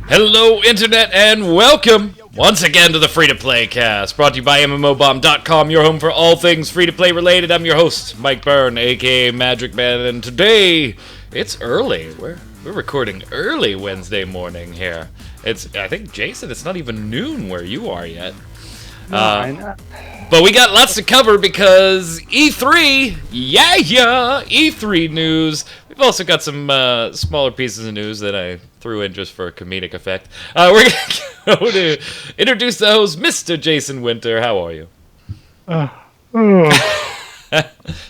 Hello, Internet, and welcome once again to the Free-to-Play Cast, brought to you by MMOBomb.com, your home for all things free-to-play related. I'm your host, Mike Byrne, aka magicman, and today, it's early. We're recording early Wednesday morning here. I think, Jason, it's not even noon where you are yet. But we got lots to cover because E3, E3 news. We've also got some smaller pieces of news that I threw in just for a comedic effect. We're going to go to introduce the host, Mr. Jason Winter. How are you?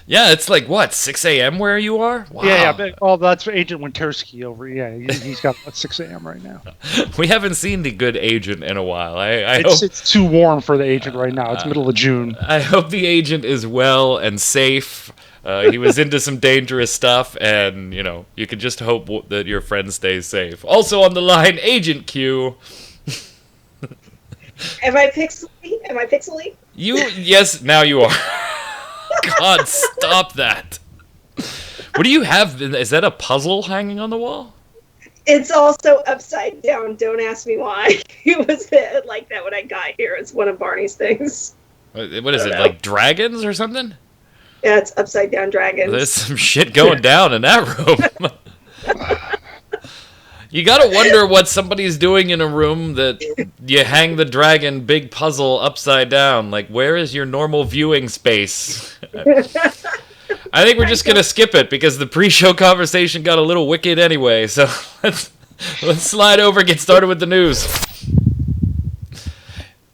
Yeah, it's like, what, 6 a.m. where you are? Wow. Yeah. Well, that's Agent Wintersky over. Yeah, he's got about 6 a.m. right now. We haven't seen the good agent in a while. It's too warm for the agent right now. It's middle of June. I hope the agent is well and safe. He was into some dangerous stuff, and, you can just hope that your friend stays safe. Also on the line, Agent Q. Am I pixely? Yes, now you are. God, stop that. What do you have? Is that a puzzle hanging on the wall? It's also upside down. Don't ask me why. It was like that when I got here. It's one of Barney's things. What is it, like dragons or something? Yeah, it's upside down dragons. There's some shit going down in that room. You gotta wonder what somebody's doing in a room that you hang the dragon big puzzle upside down. Like, where is your normal viewing space? I think we're just gonna skip it because the pre-show conversation got a little wicked anyway. So let's slide over and get started with the news.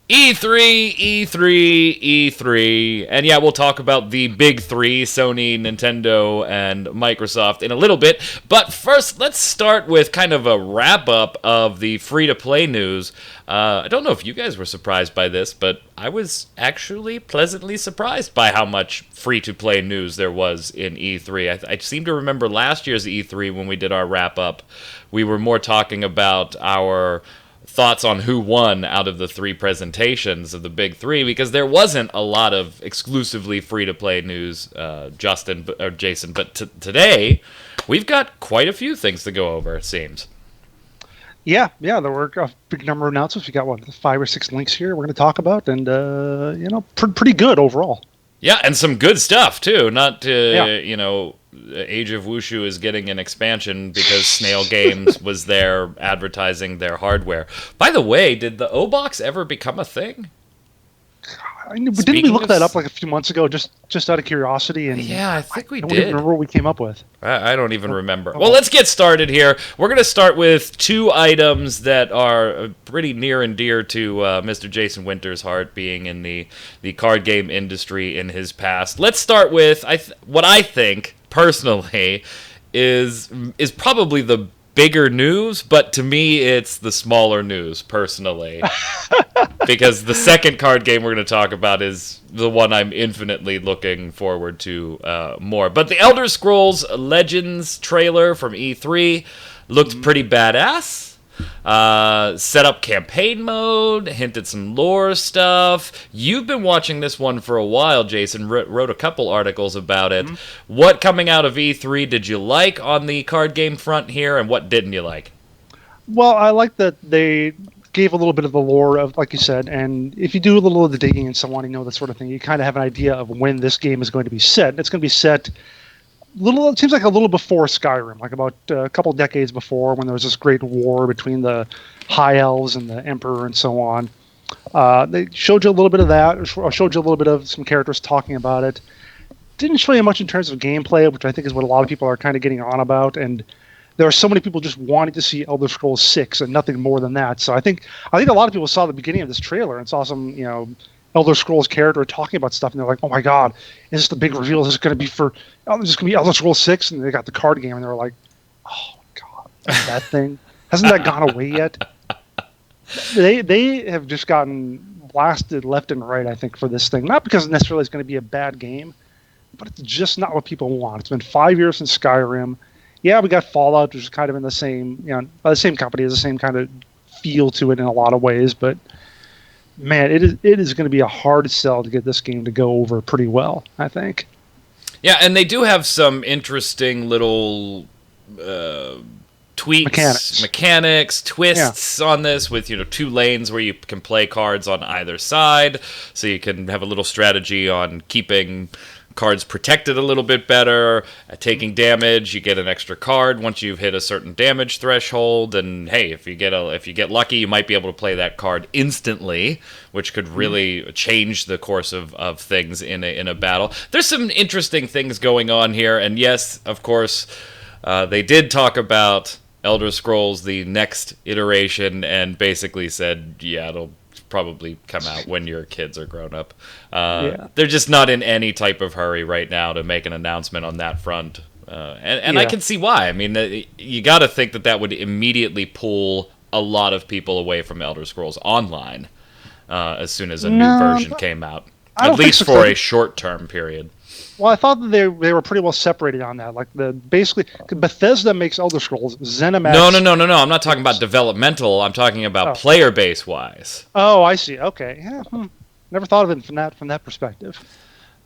E3, and yeah, we'll talk about the big three, Sony, Nintendo, and Microsoft in a little bit, but first, let's start with kind of a wrap-up of the free-to-play news. I don't know if you guys were surprised by this, but I was actually pleasantly surprised by how much free-to-play news there was in E3. I seem to remember last year's E3 when we did our wrap-up, we were more talking about our thoughts on who won out of the three presentations of the big three, because there wasn't a lot of exclusively free-to-play news, Jason. But today, we've got quite a few things to go over, it seems. Yeah, there were a big number of announcements. We got, 5 or 6 links here we're going to talk about, and, pretty good overall. Yeah, and some good stuff, too. Not, Age of Wushu is getting an expansion because Snail Games was there advertising their hardware. By the way, did the O-Box ever become a thing? Didn't we look that up like a few months ago, just out of curiosity? And yeah, I think we did. I don't even remember what we came up with. I don't even remember. Well, let's get started here. We're going to start with 2 items that are pretty near and dear to Mr. Jason Winter's heart, being in the card game industry in his past. Let's start with what I think, personally, is probably the bigger news, but to me it's the smaller news, personally. Because the second card game we're going to talk about is the one I'm infinitely looking forward to more. But the Elder Scrolls Legends trailer from E3 looked pretty badass. Set up campaign mode, hinted some lore stuff. You've been watching this one for a while, Jason. Wrote a couple articles about it. What coming out of E3 did you like on the card game front here, and what didn't you like? Well, I like that they gave a little bit of the lore of, like you said, and if you do a little of the digging and so on, that sort of thing, you kind of have an idea of when this game is going to be set. It's going to be set it seems like a little before Skyrim, like about a couple decades before, when there was this great war between the High Elves and the Emperor and so on. They showed you a little bit of that, showed you a little bit of some characters talking about it. Didn't show you much in terms of gameplay, which I think is what a lot of people are kind of getting on about, and there are so many people just wanting to see Elder Scrolls 6 and nothing more than that. So I think a lot of people saw the beginning of this trailer and saw some, Elder Scrolls character talking about stuff, and they're like, "Oh my God, is this the big reveal? Is this going to be Elder Scrolls 6?" And they got the card game, and they were like, "Oh my God, that thing hasn't that gone away yet?" They have just gotten blasted left and right, I think, for this thing. Not because necessarily it's going to be a bad game, but it's just not what people want. It's been 5 years since Skyrim. Yeah, we got Fallout, which is kind of in the same, by the same company, has the same kind of feel to it in a lot of ways, but man, it is going to be a hard sell to get this game to go over pretty well, I think. Yeah, and they do have some interesting little tweaks, mechanics, twists on this with 2 lanes where you can play cards on either side, so you can have a little strategy on keeping cards protected a little bit better. Taking damage, you get an extra card once you've hit a certain damage threshold, and hey, if you get lucky, you might be able to play that card instantly, which could really change the course of things in a battle. There's some interesting things going on here, and yes, of course, they did talk about Elder Scrolls, the next iteration, and basically said, yeah, it'll probably come out when your kids are grown up. They're just not in any type of hurry right now to make an announcement on that front. And I can see why. I mean, you got to think that would immediately pull a lot of people away from Elder Scrolls Online as soon as a new version came out. At least for a short-term period. Well, I thought that they were pretty well separated on that. Like basically, Bethesda makes Elder Scrolls. ZeniMax. No. I'm not talking about developmental. I'm talking about player base wise. Oh, I see. Okay. Yeah. Never thought of it from that perspective.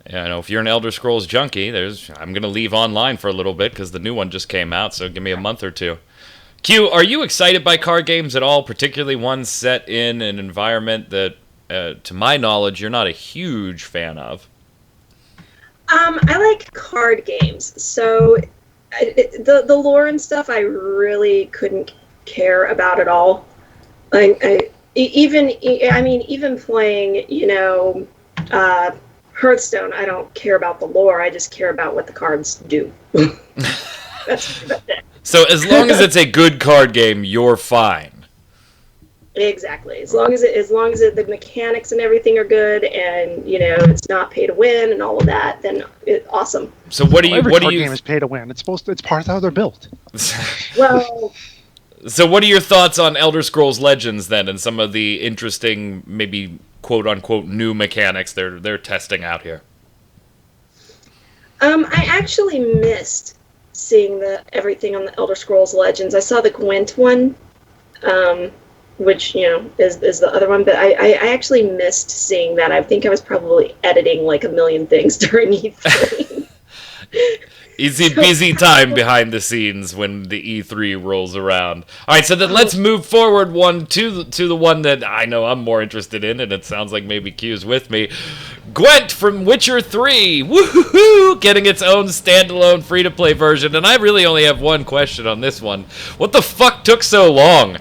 Yeah, if you're an Elder Scrolls junkie, I'm gonna leave online for a little bit because the new one just came out. So give me a month or two. Q, are you excited by card games at all? Particularly ones set in an environment that, to my knowledge, you're not a huge fan of. I like card games, so the lore and stuff I really couldn't care about at all. Even playing, Hearthstone, I don't care about the lore. I just care about what the cards do. That's it. So as long as it's a good card game, you're fine. Exactly. As long as the mechanics and everything are good, and it's not pay to win and all of that, then awesome. So every card game is pay to win. It's part of how they're built. Well. So what are your thoughts on Elder Scrolls Legends then, and some of the interesting, maybe quote unquote new mechanics they're testing out here? I actually missed seeing everything on the Elder Scrolls Legends. I saw the Gwent one. Which is the other one, but I actually missed seeing that. I think I was probably editing like a million things during E3. Busy time behind the scenes when the E3 rolls around. All right, so then let's move forward to the one that I know I'm more interested in, and it sounds like maybe Q's with me. Gwent from Witcher 3, woohoo, getting its own standalone free-to-play version, and I really only have one question on this one. What the fuck took so long?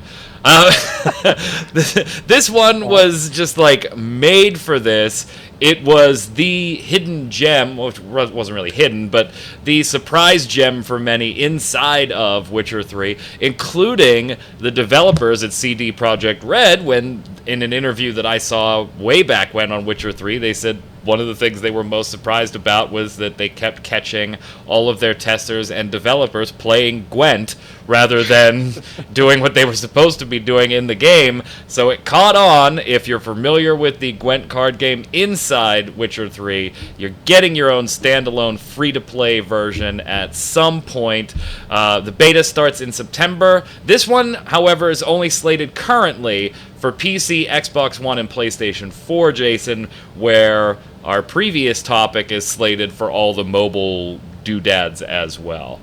This one was just like made for this. It was the hidden gem, which wasn't really hidden, but the surprise gem for many inside of Witcher 3, including the developers at CD Projekt Red. When in an interview that I saw way back when on Witcher 3, they said one of the things they were most surprised about was that they kept catching all of their testers and developers playing Gwent rather than doing what they were supposed to be doing in the game. So it caught on. If you're familiar with the Gwent card game inside Witcher 3, you're getting your own standalone free-to-play version at some point. The beta starts in September. This one, however, is only slated currently for PC, Xbox One, and PlayStation 4, Jason, where our previous topic is slated for all the mobile doodads as well.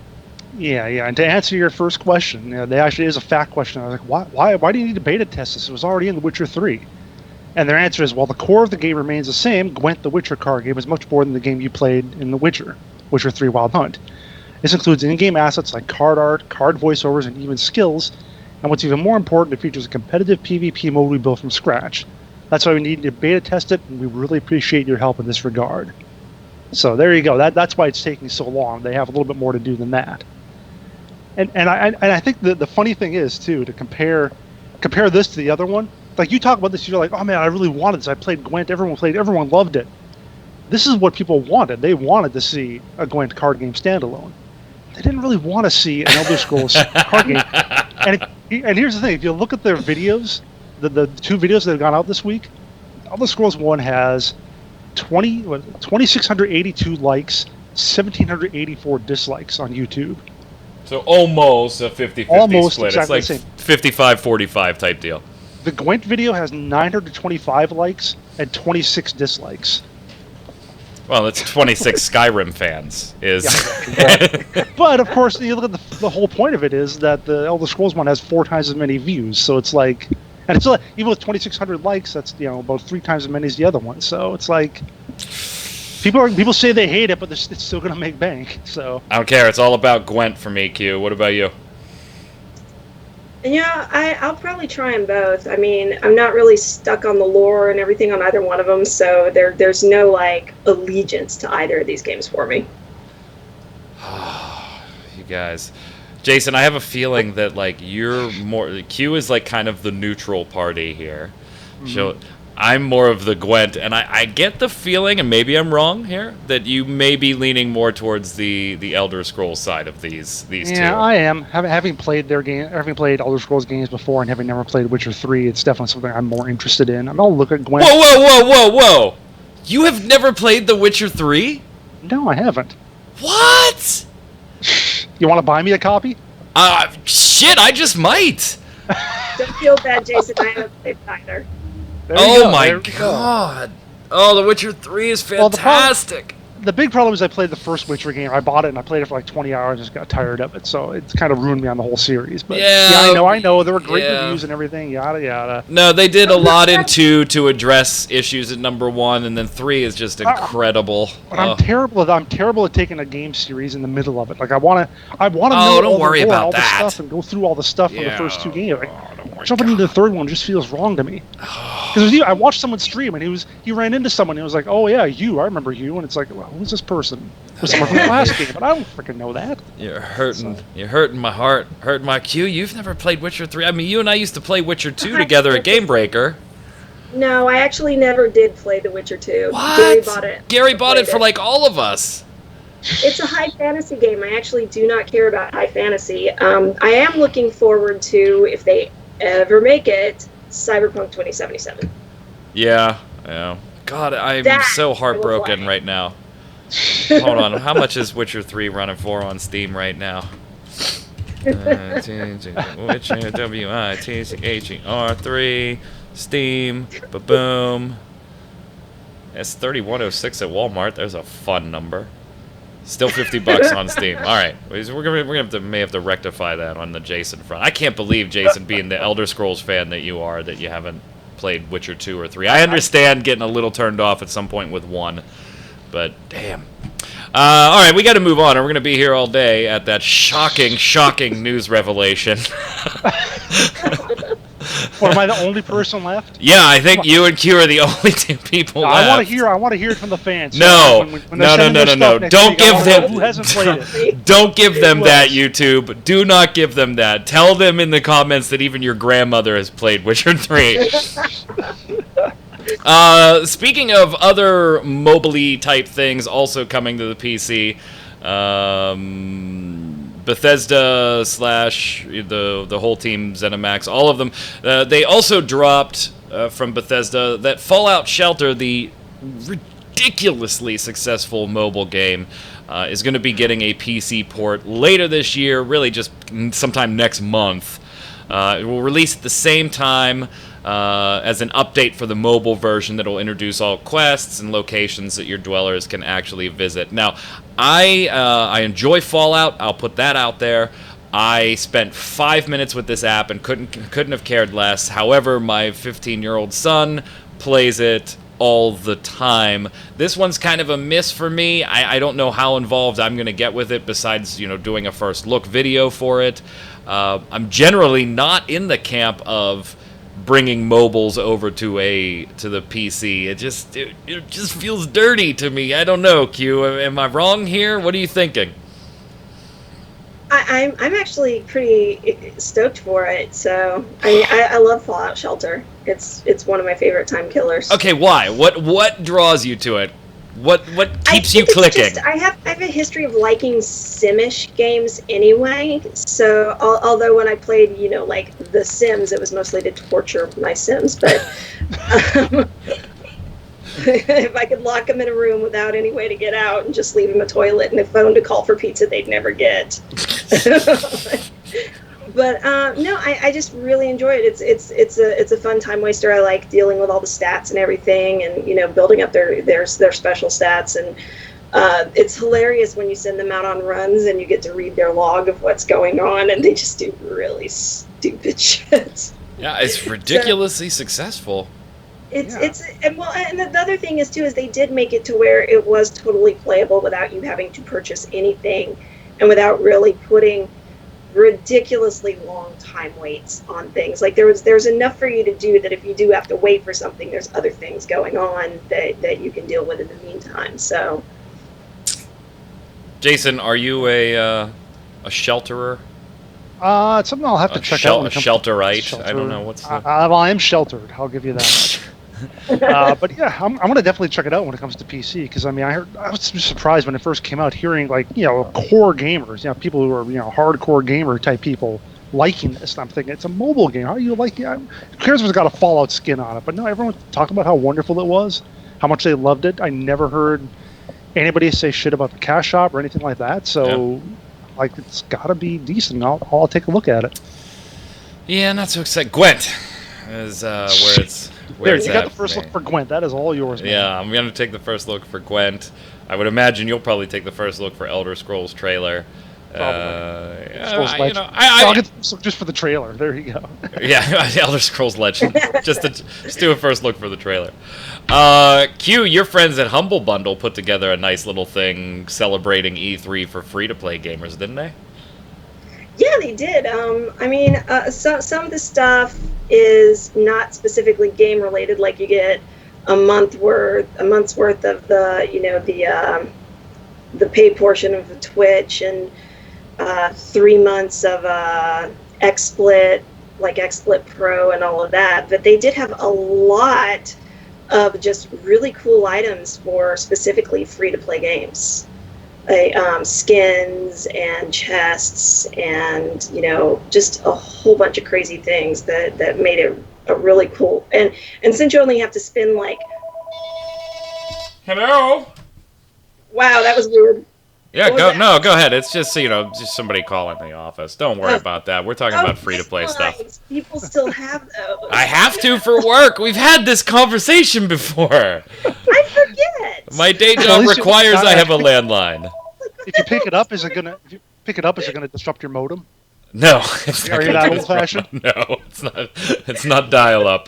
Yeah. And to answer your first question, there actually is a fact question. I was like, why do you need to beta test this? It was already in The Witcher 3. And their answer is, well, the core of the game remains the same. Gwent, the Witcher card game, is much more than the game you played in The Witcher 3 Wild Hunt. This includes in-game assets like card art, card voiceovers, and even skills. And what's even more important, it features a competitive PvP mode we built from scratch. That's why we need to beta test it, and we really appreciate your help in this regard. So there you go. That's why it's taking so long. They have a little bit more to do than that. And I think the funny thing is too, to compare this to the other one. Like, you talk about this, you're like, oh man, I really wanted this. I played Gwent. Everyone loved it. This is what people wanted. They wanted to see a Gwent card game standalone. They didn't really want to see an Elder Scrolls card game. And here's the thing: if you look at their videos, the two videos that have gone out this week, Elder Scrolls 1 has 2,682 likes, 1,784 dislikes on YouTube. So almost a 50-50 almost split. Exactly it's like 55-45 type deal. The Gwent video has 925 likes and 26 dislikes. Well, it's 26 Skyrim fans. But of course, you look at the whole point of it is that the Elder Scrolls one has 4 times as many views. So it's like, and it's like, even with 2,600 likes, that's about 3 times as many as the other one. So it's like people say they hate it, but it's still going to make bank. So I don't care. It's all about Gwent for me, Q. What about you? Yeah, I'll probably try them both. I mean, I'm not really stuck on the lore and everything on either one of them, so there's no, like, allegiance to either of these games for me. You guys. Jason, I have a feeling that, like, you're more... Q is, like, kind of the neutral party here. So I'm more of the Gwent, and I get the feeling, and maybe I'm wrong here, that you may be leaning more towards the Elder Scrolls side of these two. Yeah, I am. Having played having played Elder Scrolls games before, and having never played Witcher 3, it's definitely something I'm more interested in. I'm gonna look at Gwent. Whoa! You have never played The Witcher 3? No, I haven't. What? You want to buy me a copy? Shit, I just might. Don't feel bad, Jason. I haven't played either. Oh my god! Oh, The Witcher 3 is fantastic! The big problem is I played the first Witcher game. I bought it and I played it for like 20 hours and just got tired of it. So it's kind of ruined me on the whole series. But yeah, I know. There were great reviews and everything, yada, yada. No, they did a lot in 2 to address issues in number 1, and then 3 is just incredible. But I'm terrible at taking a game series in the middle of it. Like I want to know don't worry about all that. the stuff and go through all the stuff from the first 2 games. Jumping into the third one just feels wrong to me. Because I watched someone stream and he ran into someone and he was like, "Oh yeah, I remember you," and it's like, well, who's this person? It was someone from the last game, but I don't freaking know that. You're hurting my heart, hurting my Q. You've never played Witcher 3. I mean, you and I used to play Witcher 2 together at Game Breaker. No, I actually never did play The Witcher 2. What? Gary bought it for like all of us. It's a high fantasy game. I actually do not care about high fantasy. I am looking forward to, if they ever make it, Cyberpunk 2077. Yeah. God, I'm so heartbroken right now. Hold on, how much is Witcher 3 running for on Steam right now? Witcher, W-I-T-C-H-E-R-3, Steam, ba-boom. It's 3106 at Walmart. There's a fun number. Still $50 on Steam. All right, may have to rectify that on the Jason front. I can't believe, Jason, being the Elder Scrolls fan that you are, that you haven't played Witcher 2 or 3. I understand getting a little turned off at some point with 1, but damn. All right, we got to move on, or we're going to be here all day at that shocking news revelation. What, am I the only person left? Yeah, I think you and Q are the only 2 people left. I want to hear it from the fans. No. No. Don't give them. Who hasn't played it? Don't give them that, YouTube. Do not give them that. Tell them in the comments that even your grandmother has played Witcher 3. Speaking of other mobile-y type things also coming to the PC, Bethesda / the whole team, ZeniMax, all of them, they also dropped from Bethesda that Fallout Shelter, the ridiculously successful mobile game, is going to be getting a PC port later this year, really just sometime next month. It will release at the same time as an update for the mobile version that will introduce all quests and locations that your dwellers can actually visit. Now, I enjoy Fallout. I'll put that out there. I spent 5 minutes with this app and couldn't have cared less. However, my 15-year-old son plays it all the time. This one's kind of a miss for me. I don't know how involved I'm going to get with it besides, doing a first look video for it. I'm generally not in the camp of bringing mobiles over to the PC. It just feels dirty to me. I don't know, Q. Am I wrong here? What are you thinking? I'm actually pretty stoked for it. So I love Fallout Shelter. It's one of my favorite time killers. Okay, why? What draws you to it? What keeps you clicking? I have a history of liking Sim-ish games anyway. So although when I played, like The Sims, it was mostly to torture my Sims. But if I could lock them in a room without any way to get out and just leave them a toilet and a phone to call for pizza they'd never get. But no, I just really enjoy it. It's a fun time waster. I like dealing with all the stats and everything, and building up their special stats. And it's hilarious when you send them out on runs and you get to read their log of what's going on, and they just do really stupid shit. Yeah, it's ridiculously successful. And the other thing is too is they did make it to where it was totally playable without you having to purchase anything, and without really putting ridiculously long time waits on things. Like there's enough for you to do that if you do have to wait for something, there's other things going on that you can deal with in the meantime. So, Jason, are you a shelterer? It's something I'll have to check out. A shelterite? I don't know what's. Well, I am sheltered. I'll give you that much. But yeah, I'm gonna definitely check it out when it comes to PC, because I mean, I was surprised when it first came out, hearing like core gamers, people who are hardcore gamer type people liking this. And I'm thinking it's a mobile game. How do you like it? Who cares if it's got a Fallout skin on it? But no, everyone talked about how wonderful it was, how much they loved it. I never heard anybody say shit about the cash shop or anything like that. So, like, it's got to be decent. I'll take a look at it. Yeah, not so excited. Gwent is where it's. There, you got the first look for Gwent. That is all yours, man. Yeah, I'm going to take the first look for Gwent. I would imagine you'll probably take the first look for Elder Scrolls trailer. I'll get just for the trailer. There you go. Yeah, Elder Scrolls Legend. just do a first look for the trailer. Q, your friends at Humble Bundle put together a nice little thing celebrating E3 for free-to-play gamers, didn't they? Yeah, they did. Some of the stuff is not specifically game related. Like you get a month's worth of the paid portion of the Twitch, and 3 months of XSplit, like XSplit Pro and all of that. But they did have a lot of just really cool items for specifically free-to-play games. Skins and chests and just a whole bunch of crazy things that made it a really cool, and since you only have to spend like hello, wow, that was weird. Yeah, go ahead. It's just just somebody calling the office. Don't worry about that. We're talking about free to play stuff. People still have those. I have to for work. We've had this conversation before. I forget. My day job requires I have a landline. If you pick it up, is it gonna disrupt your modem? No, it's not. Are you that old-fashioned? No, it's not. It's not dial-up.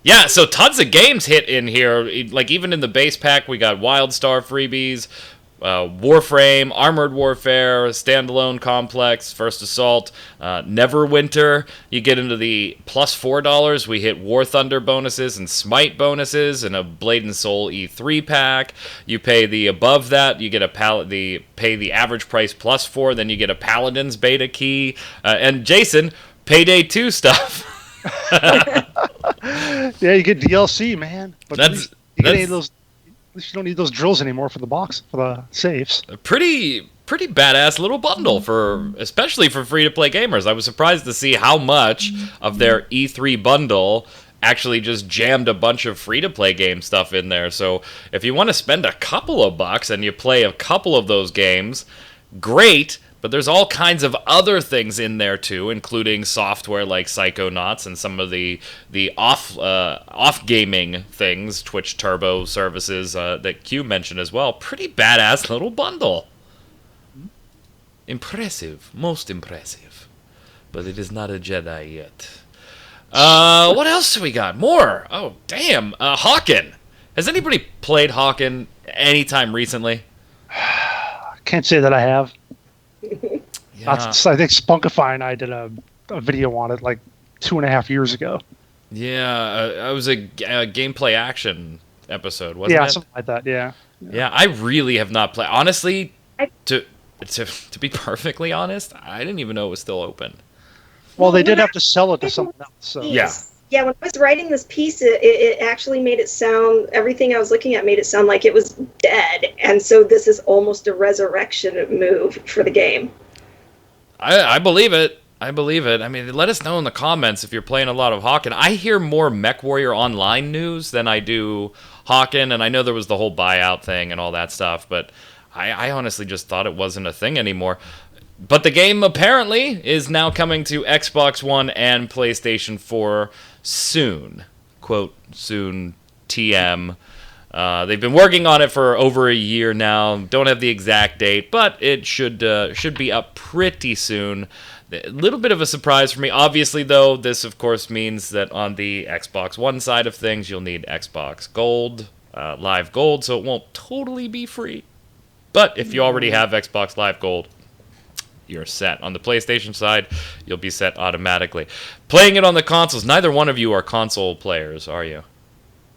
Yeah, so tons of games hit in here. Like even in the base pack, we got WildStar freebies, Warframe, Armored Warfare, Standalone Complex, First Assault, Neverwinter. You get into the plus $4. We hit War Thunder bonuses and Smite bonuses, and a Blade and Soul E3 pack. You pay the above that, you get pay the average price plus $4. Then you get a Paladin's beta key, and Jason, Payday 2 stuff. Yeah, you get DLC, man. But at least you don't need those drills anymore for the safes. A pretty badass little bundle especially for free-to-play gamers. I was surprised to see how much of their E3 bundle actually just jammed a bunch of free-to-play game stuff in there. So if you want to spend a couple of bucks and you play a couple of those games, great. But there's all kinds of other things in there too, including software like Psychonauts and some of the off gaming things, Twitch Turbo services that Q mentioned as well. Pretty badass little bundle. Impressive, most impressive. But it is not a Jedi yet. What else do we got? More. Oh damn, Hawken. Has anybody played Hawken anytime recently? Can't say that I have. Yeah. I think Spunkify and I did a video on it like 2.5 years ago. Yeah, it was a gameplay action episode, wasn't it? Yeah, something like that. Yeah. Yeah, I really have not played. Honestly, to be perfectly honest, I didn't even know it was still open. Well, they did have to sell it to someone else. So. Yeah. Yeah, when I was writing this piece, it actually made it sound, everything I was looking at made it sound like it was dead. And so this is almost a resurrection move for the game. I believe it. I mean, let us know in the comments if you're playing a lot of Hawken. I hear more MechWarrior Online news than I do Hawken, and I know there was the whole buyout thing and all that stuff, but I honestly just thought it wasn't a thing anymore. But the game apparently is now coming to Xbox One and PlayStation 4 soon. Quote, soon, TM. They've been working on it for over a year now. Don't have the exact date, but it should be up pretty soon. A little bit of a surprise for me. Obviously, though, this, of course, means that on the Xbox One side of things, you'll need Xbox Gold, Live Gold, so it won't totally be free. But if you already have Xbox Live Gold, you're set. On the PlayStation side, you'll be set automatically. Playing it on the consoles, neither one of you are console players, are you?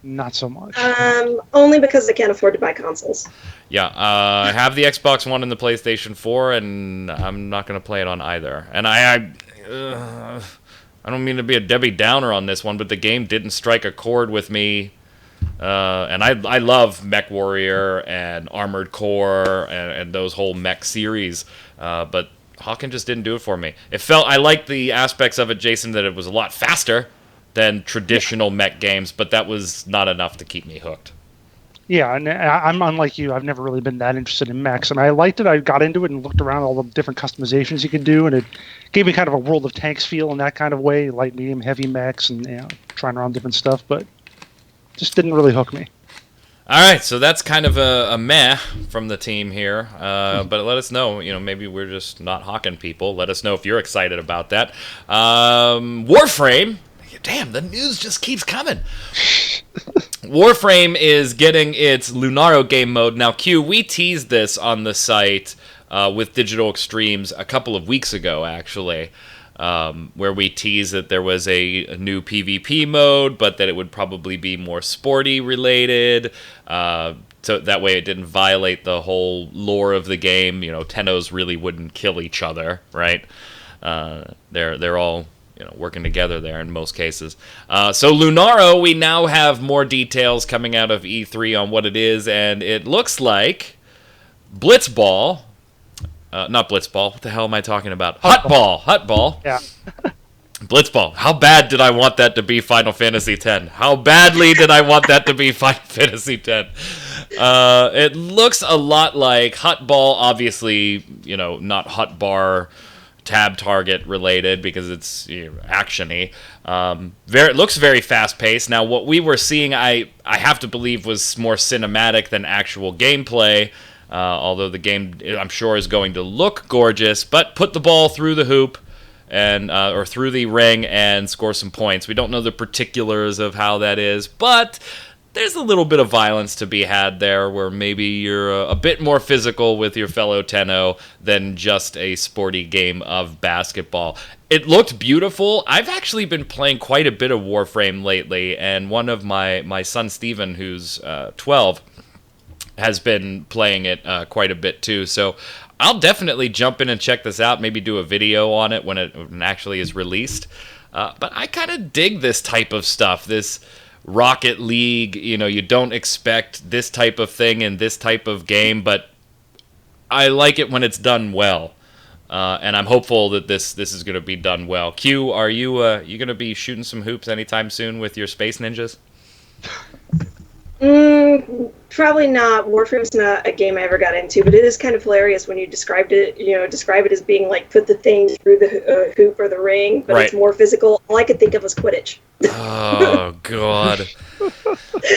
Not so much. Only because I can't afford to buy consoles. Yeah, I have the Xbox One and the PlayStation 4, and I'm not going to play it on either. And I don't mean to be a Debbie Downer on this one, but the game didn't strike a chord with me. And I love MechWarrior and Armored Core and those whole mech series, but Hawken just didn't do it for me. I liked the aspects of it, Jason, that it was a lot faster than traditional mech games, but that was not enough to keep me hooked. Yeah, and I'm unlike you. I've never really been that interested in mechs, and I liked it. I got into it and looked around all the different customizations you could do, and it gave me kind of a World of Tanks feel in that kind of way, light, medium, heavy mechs, and trying around different stuff, but just didn't really hook me. All right, so that's kind of a meh from the team here, but let us know. Maybe we're just not Hawken people. Let us know if you're excited about that. Warframe. Damn, the news just keeps coming. Warframe is getting its Lunaro game mode. Now, Q, we teased this on the site with Digital Extremes a couple of weeks ago, actually, where we teased that there was a new PvP mode, but that it would probably be more sporty related, so that way it didn't violate the whole lore of the game. Tennos really wouldn't kill each other, right? They're all working together there in most cases. So Lunaro, we now have more details coming out of E3 on what it is, and it looks like Blitzball. Not Blitzball. What the hell am I talking about? Hutball. Yeah. Blitzball. How bad did I want that to be Final Fantasy X? How badly did I want that to be Final Fantasy X? It looks a lot like Hutball, obviously, not Hutbar tab target related because it's action-y. It looks very fast-paced. Now, what we were seeing, I have to believe, was more cinematic than actual gameplay. Although the game, I'm sure, is going to look gorgeous, but put the ball through the hoop and or through the ring and score some points. We don't know the particulars of how that is, but there's a little bit of violence to be had there, where maybe you're a bit more physical with your fellow Tenno than just a sporty game of basketball. It looked beautiful. I've actually been playing quite a bit of Warframe lately, and one of my son Steven, who's 12, has been playing it quite a bit too. So I'll definitely jump in and check this out, maybe do a video on it when it actually is released. But I kind of dig this type of stuff, this Rocket League, you don't expect this type of thing in this type of game, but I like it when it's done well. And I'm hopeful that this is going to be done well. Q, are you going to be shooting some hoops anytime soon with your Space Ninjas? Probably not. Warframe's not a game I ever got into, but it is kind of hilarious when you describe it as being like put the thing through the hoop or the ring, but It's more physical. All I could think of was Quidditch. Oh, God.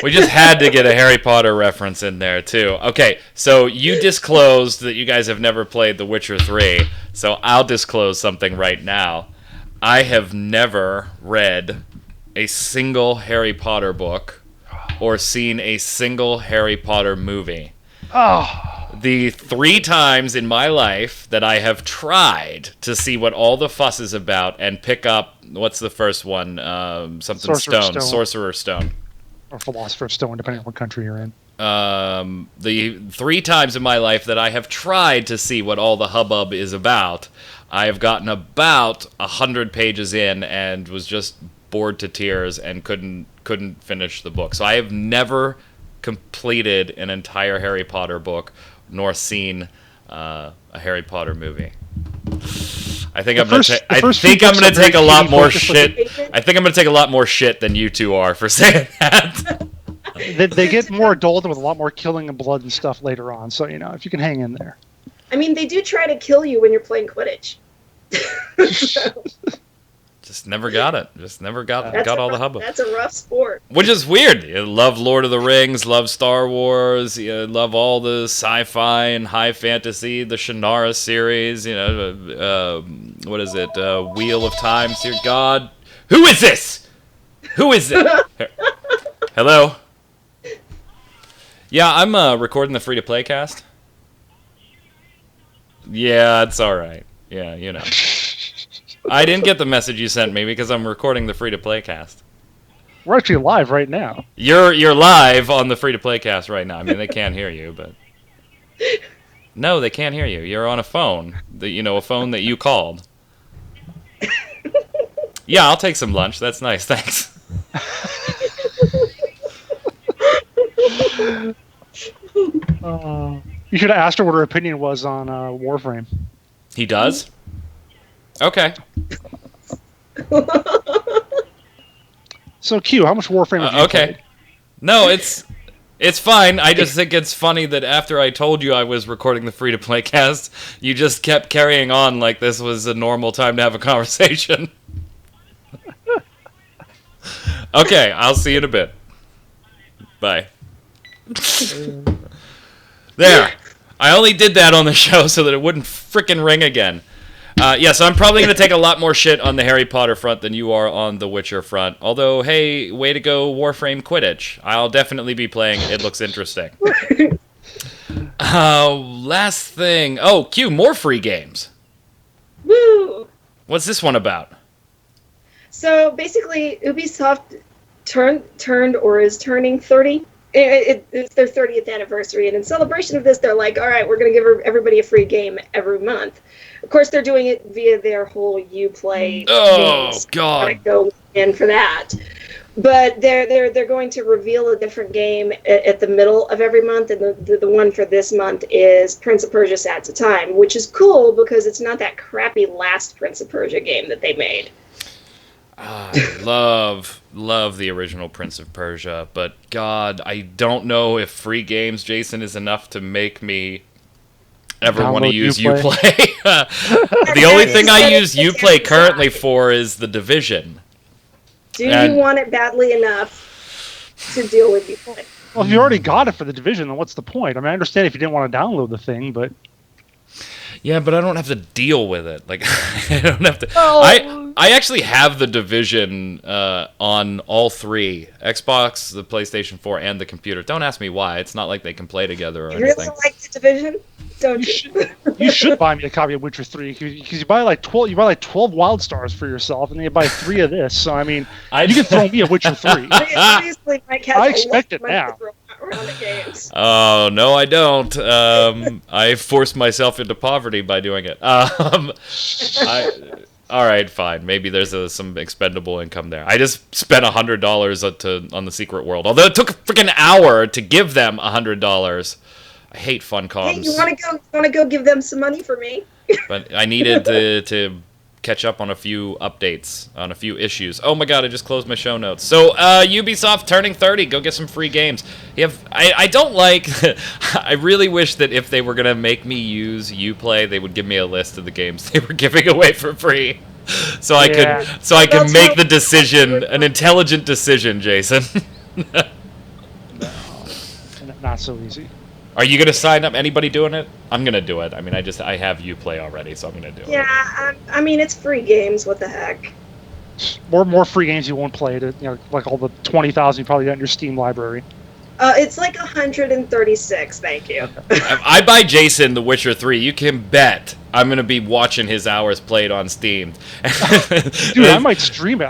We just had to get a Harry Potter reference in there, too. Okay, so you disclosed that you guys have never played The Witcher 3, so I'll disclose something right now. I have never read a single Harry Potter book or seen a single Harry Potter movie. Oh. The 3 times in my life that I have tried to see what all the fuss is about and pick up, what's the first one? Sorcerer's Stone. Or Philosopher's Stone, depending on what country you're in. The 3 times in my life that I have tried to see what all the hubbub is about, I have gotten about 100 pages in and was just bored to tears and couldn't finish the book. So I have never completed an entire Harry Potter book nor seen a Harry Potter movie. I think I'm going to take a lot more shit. I think I'm going to take a lot more shit than you two are for saying that. They get more adult with a lot more killing and blood and stuff later on. So if you can hang in there. I mean, they do try to kill you when you're playing Quidditch. So, Just never got it. Just never got that's all the hubbub. That's a rough sport. Which is weird. You love Lord of the Rings, love Star Wars, you love all the sci-fi and high fantasy, the Shannara series, what is it? Wheel of Time. Dear God. Who is this? Who is it? Hello? Yeah, I'm recording the free-to-play cast. Yeah, it's alright. Yeah, you know. I didn't get the message you sent me because I'm recording the free-to-play cast. We're actually live right now. You're live on the free-to-play cast right now. I mean, they can't hear you, but... No, they can't hear you. You're on a phone. A phone that you called. Yeah, I'll take some lunch. That's nice. Thanks. You should have asked her what her opinion was on Warframe. He does? Okay. So, Q, how much Warframe have you Okay. played? No, it's fine. I just think it's funny that after I told you I was recording the free-to-play cast, you just kept carrying on like this was a normal time to have a conversation. Okay, I'll see you in a bit. Bye. There. I only did that on the show so that it wouldn't frickin' ring again. So I'm probably going to take a lot more shit on the Harry Potter front than you are on the Witcher front. Although, hey, way to go Warframe Quidditch. I'll definitely be playing. It looks interesting. Last thing. Oh, Q, more free games. Woo! What's this one about? So basically, Ubisoft turned or is turning 30. It's their 30th anniversary, and in celebration of this, they're like, all right, we're going to give everybody a free game every month. Of course, they're doing it via their whole Uplay. Oh, games. God. Gotta go in for that. But they're going to reveal a different game at the middle of every month, and the one for this month is Prince of Persia: Sands of Time, which is cool because it's not that crappy last Prince of Persia game that they made. I love the original Prince of Persia, but God, I don't know if free games, Jason, is enough to make me ever want to use Uplay. The only thing I use Uplay currently for is The Division. Do you want it badly enough to deal with Uplay? Well, if you already got it for The Division, then what's the point? I mean, I understand if you didn't want to download the thing, but... Yeah, but I don't have to deal with it. Like, I don't have to... I actually have The Division on all three. Xbox, the PlayStation 4, and the computer. Don't ask me why. It's not like they can play together or anything. You really like The Division? Don't you? You should buy me a copy of Witcher 3, because you buy like 12 WildStars for yourself, and then you buy 3 of this. So, I mean, you can throw me a Witcher 3. Obviously, Mike has I expect it money now. to throw around the games. Oh, no, I don't. I forced myself into poverty by doing it. All right, fine. Maybe there's some expendable income there. I just spent $100 on the Secret World, although it took a freaking hour to give them $100. I hate Funcoms. Hey, you want to go give them some money for me? But I needed to catch up on a few updates, on a few issues. Oh my God, I just closed my show notes. So, Ubisoft turning 30. Go get some free games. I don't like... I really wish that if they were going to make me use Uplay, they would give me a list of the games they were giving away for free. So I could make the decision, an intelligent decision, Jason. Not so easy. Are you going to sign up? Anybody doing it? I'm going to do it. I mean, I have Uplay already, so I'm going to do it. Yeah, I mean, it's free games. What the heck? More free games you won't play, like all the 20,000 you probably got in your Steam library. It's like 136, thank you. If I buy Jason The Witcher 3, you can bet I'm going to be watching his hours played on Steam. Dude, I might stream it.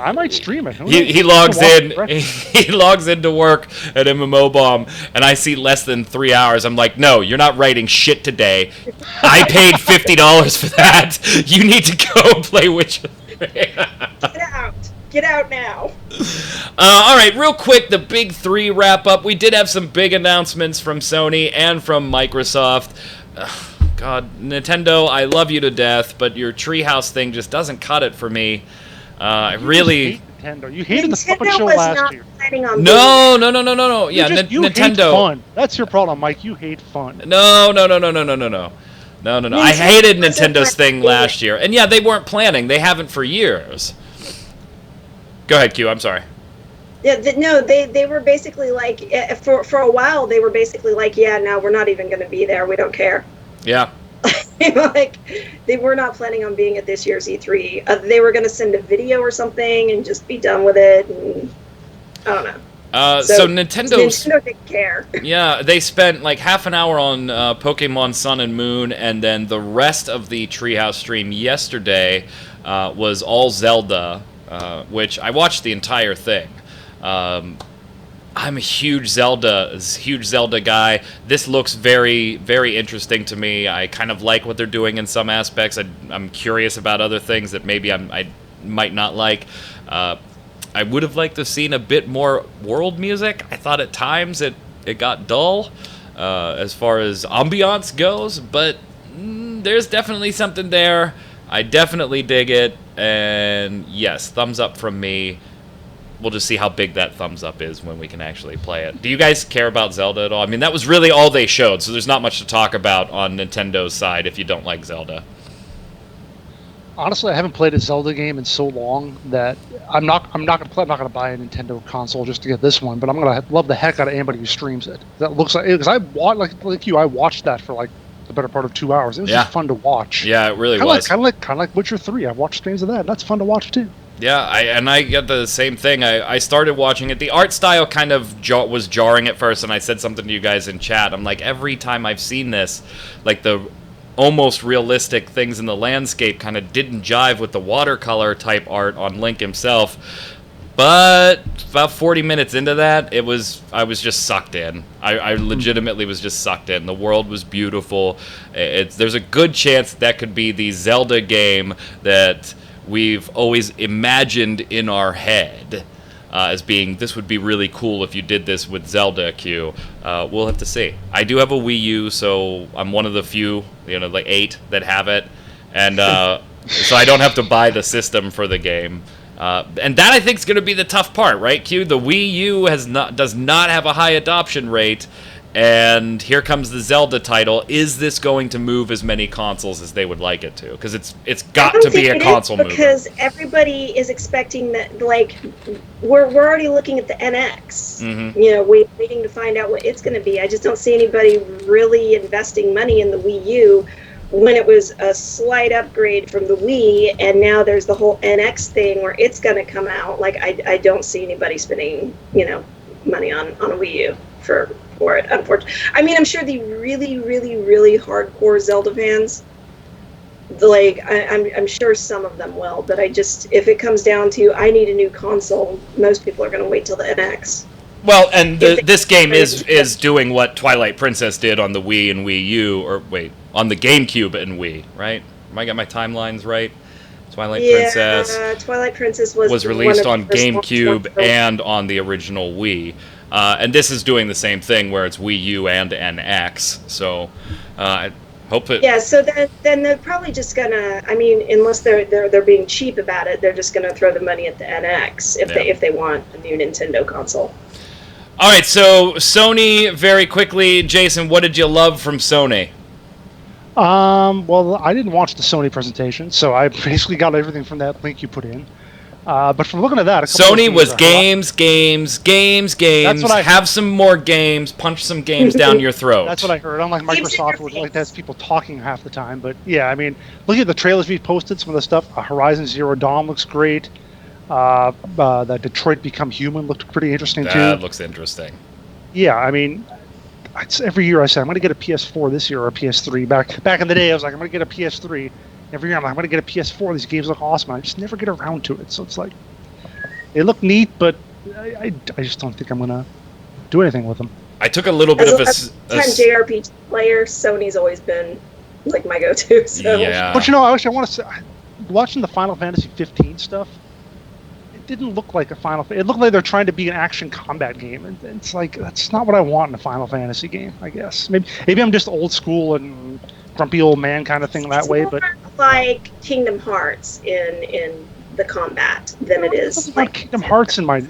He logs in. He logs into work at MMO Bomb, and I see less than 3 hours. I'm like, no, you're not writing shit today. I paid $50 for that. You need to go play Witcher 3. Get out now. All right, real quick, the big 3 wrap up. We did have some big announcements from Sony and from Microsoft. God, Nintendo, I love you to death, but your Treehouse thing just doesn't cut it for me. I really... hate Nintendo. You hated the puppet show last year. No. Yeah, you Nintendo. hate fun. That's your problem, Mike. You hate fun. No. No. I hated Nintendo's thing planning. last year. And yeah, they weren't planning. They haven't for years. Go ahead, Q. I'm sorry. Yeah, no, they were basically like, for a while, they were basically like, yeah, no, we're not even going to be there. We don't care. Yeah. Like, they were not planning on being at this year's E3. They were going to send a video or something and just be done with it. And I don't know. So Nintendo didn't care. Yeah, they spent like half an hour on Pokemon Sun and Moon, and then the rest of the Treehouse stream yesterday was all Zelda, which I watched the entire thing. I'm a huge Zelda guy. This looks very, very interesting to me. I kind of like what they're doing in some aspects. I'm curious about other things that maybe I might not like. I would have liked to have seen a bit more world music. I thought at times it got dull as far as ambiance goes, but there's definitely something there. I definitely dig it, and yes, thumbs up from me. We'll just see how big that thumbs up is when we can actually play it. Do you guys care about Zelda at all? I mean, that was really all they showed, so there's not much to talk about on Nintendo's side if you don't like Zelda. Honestly, I haven't played a Zelda game in so long that I'm not gonna buy a Nintendo console just to get this one. But I'm gonna love the heck out of anybody who streams it. That looks like, because I watched that for like the better part of 2 hours. It was just fun to watch. Yeah, it really was. Kind of like Witcher 3. I've watched streams of that. That's fun to watch too. Yeah, I get the same thing. I started watching it. The art style kind of was jarring at first, and I said something to you guys in chat. I'm like, every time I've seen this, like the almost realistic things in the landscape kind of didn't jive with the watercolor type art on Link himself. But about 40 minutes into that, I was just sucked in. I legitimately was just sucked in. The world was beautiful. There's a good chance that could be the Zelda game that we've always imagined in our head as being, this would be really cool if you did this with Zelda, Q. We'll have to see. I do have a Wii U, so I'm one of the few, like 8 that have it. And so I don't have to buy the system for the game. And that, I think, is going to be the tough part, right, Q? The Wii U does not have a high adoption rate. And here comes the Zelda title. Is this going to move as many consoles as they would like it to? Because it's got to be a console mover. Because everybody is expecting that, like, we're already looking at the NX. Mm-hmm. Waiting to find out what it's going to be. I just don't see anybody really investing money in the Wii U when it was a slight upgrade from the Wii, and now there's the whole NX thing where it's going to come out. Like, I don't see anybody spending, money on a Wii U for it, unfortunately. I mean, I'm sure the really, really, really hardcore Zelda fans, I'm sure some of them will, but if it comes down to, I need a new console, most people are going to wait till the NX. Well, and this game is doing what Twilight Princess did on the Wii and Wii U, or wait, on the GameCube and Wii, right? Am I got my timelines right? Twilight Princess was released on GameCube and on the original Wii. And this is doing the same thing where it's Wii U and NX. So I hope it. Yeah. So then they're probably just gonna. I mean, unless they're being cheap about it, they're just gonna throw the money at the NX if they want a new Nintendo console. All right. So Sony, very quickly, Jason, what did you love from Sony? Well, I didn't watch the Sony presentation, so I basically got everything from that link you put in. But from looking at that, Sony was games. Have some more games. Punch some games down your throat. That's what I heard. Unlike Microsoft, which like has people talking half the time. But yeah, I mean, looking at the trailers we posted, some of the stuff. Horizon Zero Dawn looks great. That Detroit Become Human looked pretty interesting too. That looks interesting. Yeah, I mean, every year I say I'm going to get a PS4 this year or a PS3. Back in the day, I was like, I'm going to get a PS3. Every year I'm going to get a PS4. These games look awesome. I just never get around to it. So it's like, they look neat, but I just don't think I'm going to do anything with them. I took a little bit of a JRPG player. Sony's always been like my go-to. So. Yeah. But I want to say, watching the Final Fantasy 15 stuff, it didn't look like a Final. It looked like they're trying to be an action combat game, and it's like that's not what I want in a Final Fantasy game. I guess maybe I'm just old school and grumpy old man kind of thing that way, but like Kingdom Hearts in the combat than it is like Kingdom Hearts in my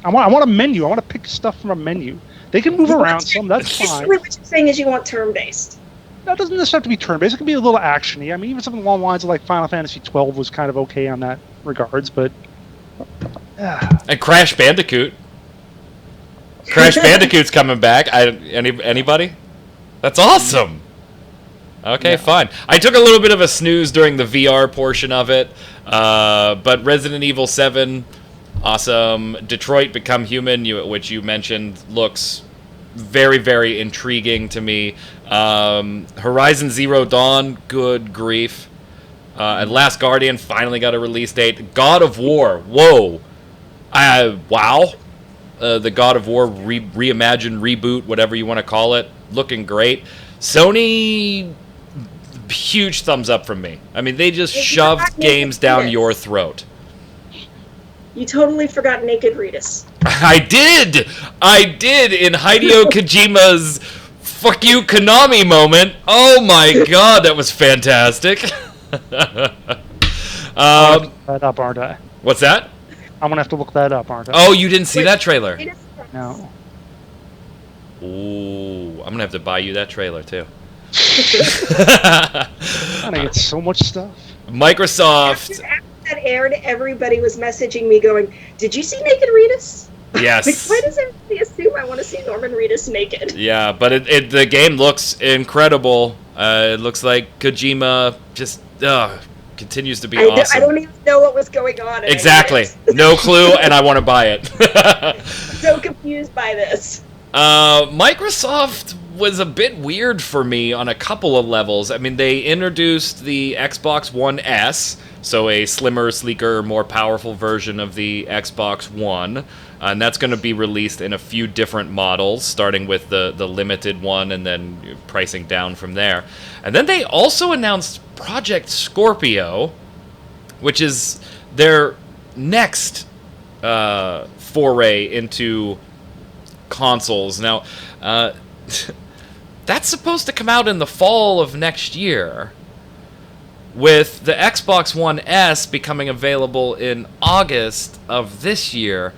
I want a menu. I want to pick stuff from a menu. They can move around some. That's fine. What you're saying is you want turn-based. that doesn't necessarily have to be turn-based. It can be a little actiony. I mean, even something along the lines of like Final Fantasy XII was kind of okay on that regards, but and Crash Bandicoot. Crash Bandicoot's coming back. Anybody? That's awesome. Okay, Yeah. fine. I took a little bit of a snooze during the VR portion of it, but Resident Evil 7, awesome. Detroit Become Human, which you mentioned, looks very, very intriguing to me. Horizon Zero Dawn, good grief. And Last Guardian finally got a release date. God of War, whoa. Wow. The God of War reimagined, reboot, whatever you want to call it, looking great. Sony, huge thumbs up from me. I mean, they just shoved games down your throat. You totally forgot Naked Ritus. I did in Hideo Kojima's "fuck you Konami" moment. Oh my god, that was fantastic. I'll look that up, aren't I? What's that? I'm gonna have to look that up, aren't I? Oh, you didn't see that trailer? No. Ooh, I'm gonna have to buy you that trailer too. I get so much stuff. Microsoft. After that aired, everybody was messaging me going, "Did you see Naked Ritus?" Yes. Like, why does everybody assume I want to see Norman Reedus naked? Yeah, but the game looks incredible. It looks like Kojima just continues to be awesome. I don't even know what was going on. Exactly. No clue, and I want to buy it. So confused by this. Microsoft was a bit weird for me on a couple of levels. I mean, they introduced the Xbox One S, so a slimmer, sleeker, more powerful version of the Xbox One. And that's going to be released in a few different models, starting with the limited one and then pricing down from there. And then they also announced Project Scorpio, which is their next foray into consoles. Now, that's supposed to come out in the fall of next year, with the Xbox One S becoming available in August of this year.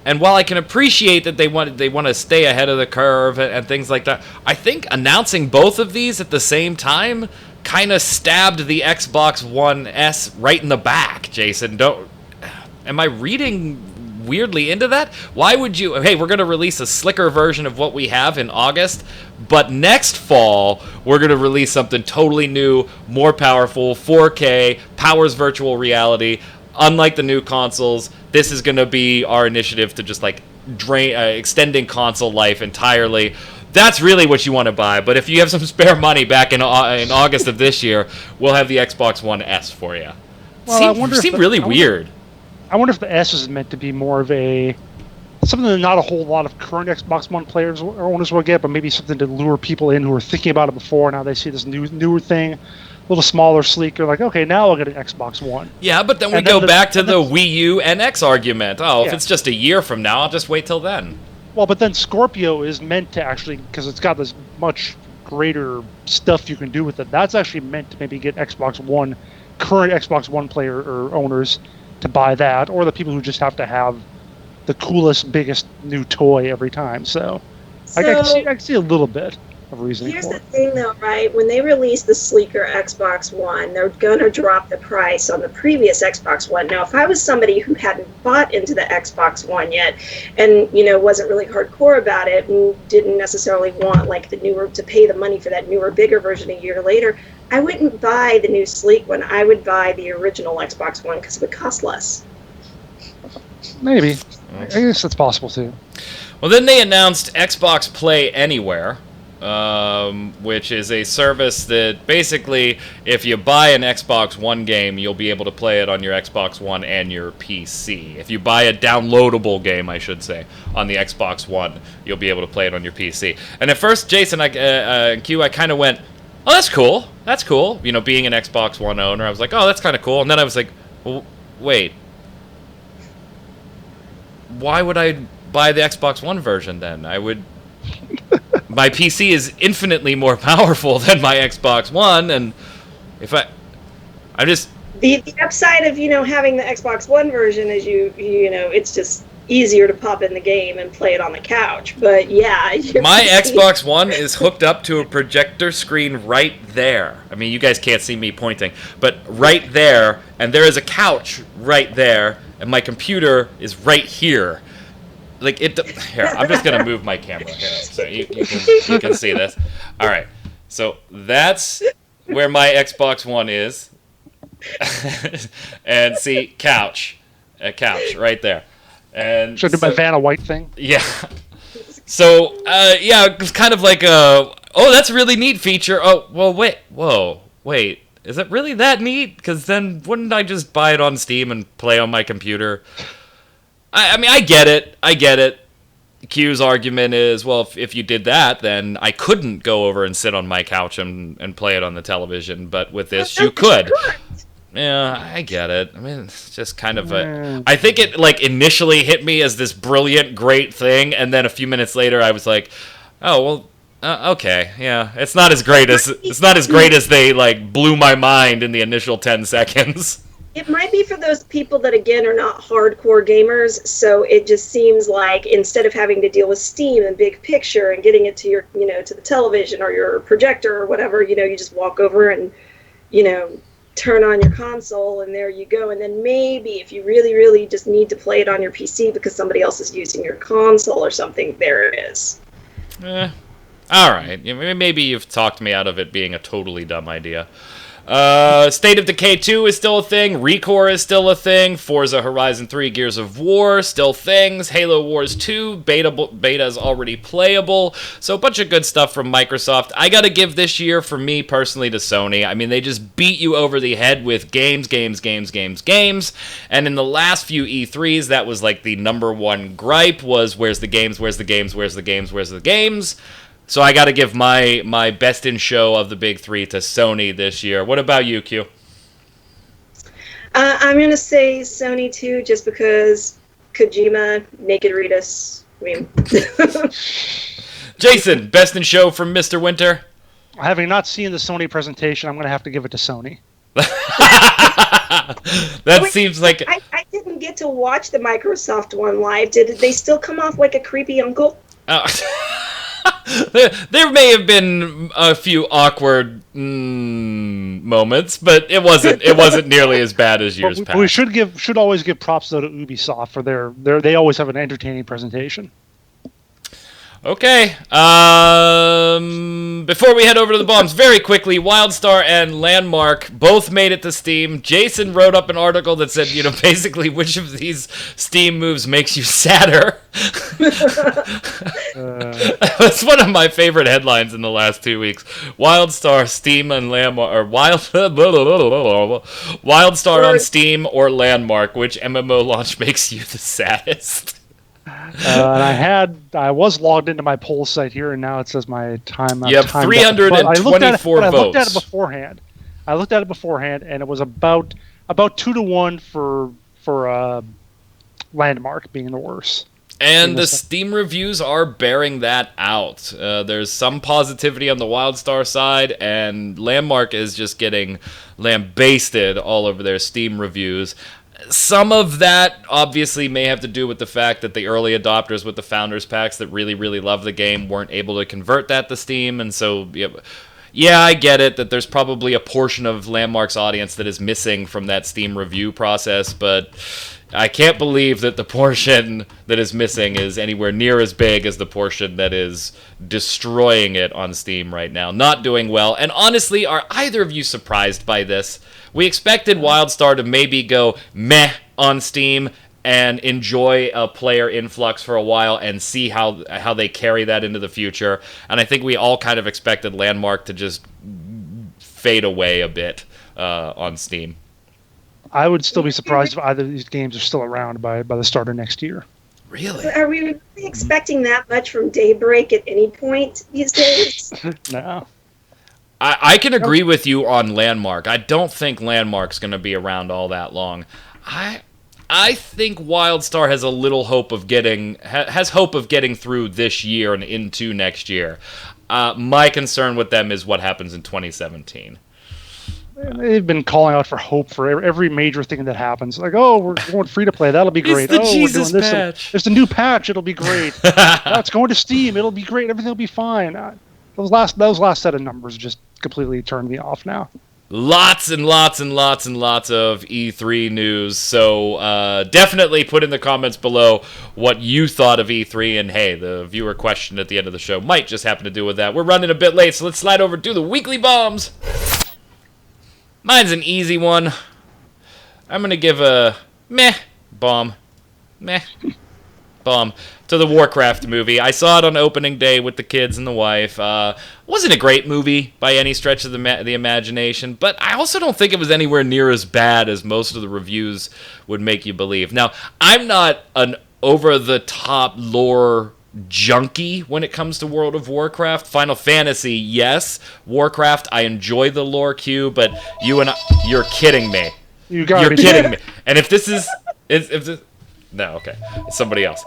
And while I can appreciate that they want to stay ahead of the curve and things like that, I think announcing both of these at the same time kind of stabbed the Xbox One S right in the back, Jason. Am I reading weirdly into that? Why would you... Hey, we're going to release a slicker version of what we have in August, but next fall, we're going to release something totally new, more powerful, 4K, powers virtual reality. Unlike the new consoles, this is going to be our initiative to just like extending console life entirely. That's really what you want to buy. But if you have some spare money back in August of this year, we'll have the Xbox One S for you. Well, Seemed really weird. I wonder if the S is meant to be more of something that not a whole lot of current Xbox One players or owners will get, but maybe something to lure people in who are thinking about it before. Now they see this newer thing, a little smaller, sleeker. Like, okay, now I'll get an Xbox One. Yeah, but then we go back to the Wii U NX argument. Oh, if it's just a year from now, I'll just wait till then. Well, but then Scorpio is meant to actually, because it's got this much greater stuff you can do with it. That's actually meant to maybe get current Xbox One player or owners to buy that, or the people who just have to have the coolest, biggest new toy every time. So I can see a little bit of reasoning. Here's the thing, though, right? When they release the sleeker Xbox One, they're going to drop the price on the previous Xbox One. Now, if I was somebody who hadn't bought into the Xbox One yet, and wasn't really hardcore about it, and didn't necessarily want like the newer to pay the money for that newer, bigger version a year later, I wouldn't buy the new sleek one. I would buy the original Xbox One because it would cost less. Maybe. I guess that's possible too. Well, then they announced Xbox Play Anywhere, which is a service that basically, if you buy an Xbox One game, you'll be able to play it on your Xbox One and your PC. If you buy a downloadable game, I should say, on the Xbox One, you'll be able to play it on your PC. And at first, Jason, Q, I kind of went, oh, that's cool. That's cool. Being an Xbox One owner, I was like, oh, that's kind of cool. And then I was like, well, wait. Why would I buy the Xbox One version then? My PC is infinitely more powerful than my Xbox One, and if I'm just... The upside of, having the Xbox One version is it's just easier to pop in the game and play it on the couch. But yeah, my Xbox One is hooked up to a projector screen right there. I mean, you guys can't see me pointing, but right there, and there is a couch right there, and my computer is right here. Like here, I'm just gonna move my camera here so you can see this. All right, so that's where my Xbox One is, and see a couch right there. And should I do my Vanna White thing? Yeah. So yeah, it was kind of like oh, that's a really neat feature. Oh, well, wait. Is it really that neat? Because then wouldn't I just buy it on Steam and play on my computer? I mean, I get it. Q's argument is, well, if you did that, then I couldn't go over and sit on my couch and play it on the television. But with this, you could. Yeah, I get it. I mean, it's just kind of I think it, like, initially hit me as this brilliant, great thing, and then a few minutes later I was like, oh, well, okay, yeah. It's not as great as they, like, blew my mind in the initial 10 seconds. It might be for those people that, again, are not hardcore gamers, so it just seems like instead of having to deal with Steam and big picture and getting it to your, to the television or your projector or whatever, you just walk over and, turn on your console and there you go. And then maybe if you really, really just need to play it on your PC because somebody else is using your console or something, there it is. All right. Maybe you've talked me out of it being a totally dumb idea. State of Decay 2 is still a thing. Recore is still a thing. Forza Horizon 3, Gears of War, still things. Halo Wars 2, beta is already playable. So a bunch of good stuff from Microsoft. I gotta give this year, for me personally, to Sony. I mean, they just beat you over the head with games. And in the last few E3s, that was like the number one gripe was, where's the games? So I got to give my best in show of the big three to Sony this year. What about you, Q? I'm going to say Sony too, just because Kojima, Naked Ritas. I mean, Jason, best in show from Mr. Winter? Having not seen the Sony presentation, I'm going to have to give it to Sony. Seems like... I didn't get to watch the Microsoft one live. Did they still come off like a creepy uncle? There may have been a few awkward moments, but it wasn't nearly as bad as years past. We should always give props though to Ubisoft for they always have an entertaining presentation. Okay. Before we head over to the bombs, very quickly, WildStar and Landmark both made it to Steam. Jason wrote up an article that said, basically, which of these Steam moves makes you sadder? That's one of my favorite headlines in the last 2 weeks. WildStar, Steam, and Landmark, or WildStar on Steam or Landmark, which MMO launch makes you the saddest? And I was logged into my poll site here, and now it says my time. You have 324 votes. I looked at it beforehand. And it was about 2-1 for Landmark being the worst. And the Steam reviews are bearing that out. There's some positivity on the WildStar side, and Landmark is just getting lambasted all over their Steam reviews. Some of that obviously may have to do with the fact that the early adopters with the Founders Packs that really, really love the game weren't able to convert that to Steam, and so, yeah, I get it that there's probably a portion of Landmark's audience that is missing from that Steam review process, but I can't believe that the portion that is missing is anywhere near as big as the portion that is destroying it on Steam right now, not doing well. And honestly, are either of you surprised by this? We expected WildStar to maybe go meh on Steam and enjoy a player influx for a while and see how they carry that into the future. And I think we all kind of expected Landmark to just fade away a bit on Steam. I would still be surprised if either of these games are still around by the start of next year. Really? Are we really expecting that much from Daybreak at any point these days? No. I can agree with you on Landmark. I don't think Landmark's going to be around all that long. I think WildStar has a little hope of getting through this year and into next year. My concern with them is what happens in 2017. They've been calling out for hope for every major thing that happens. Like, oh, we're going free to play. That'll be great. It's the oh, Jesus we're doing this. patch. There's a new patch. It'll be great. It's going to Steam. It'll be great. Everything will be fine. Those last set of numbers just completely turned me off now. Lots and lots and lots and lots of E3 news. So definitely put in the comments below what you thought of E3. And hey, the viewer question at the end of the show might just happen to do with that. We're running a bit late, so let's slide over to the weekly bombs. Mine's an easy one. I'm going to give a meh bomb to the Warcraft movie. I saw it on opening day with the kids and the wife. Wasn't a great movie by any stretch of the imagination, but I also don't think it was anywhere near as bad as most of the reviews would make you believe. Now, I'm not an over-the-top lore junkie when it comes to World of Warcraft. Final Fantasy, yes. Warcraft, I enjoy the lore queue, but you're kidding me. You're kidding me. And if this is... No, okay. It's somebody else.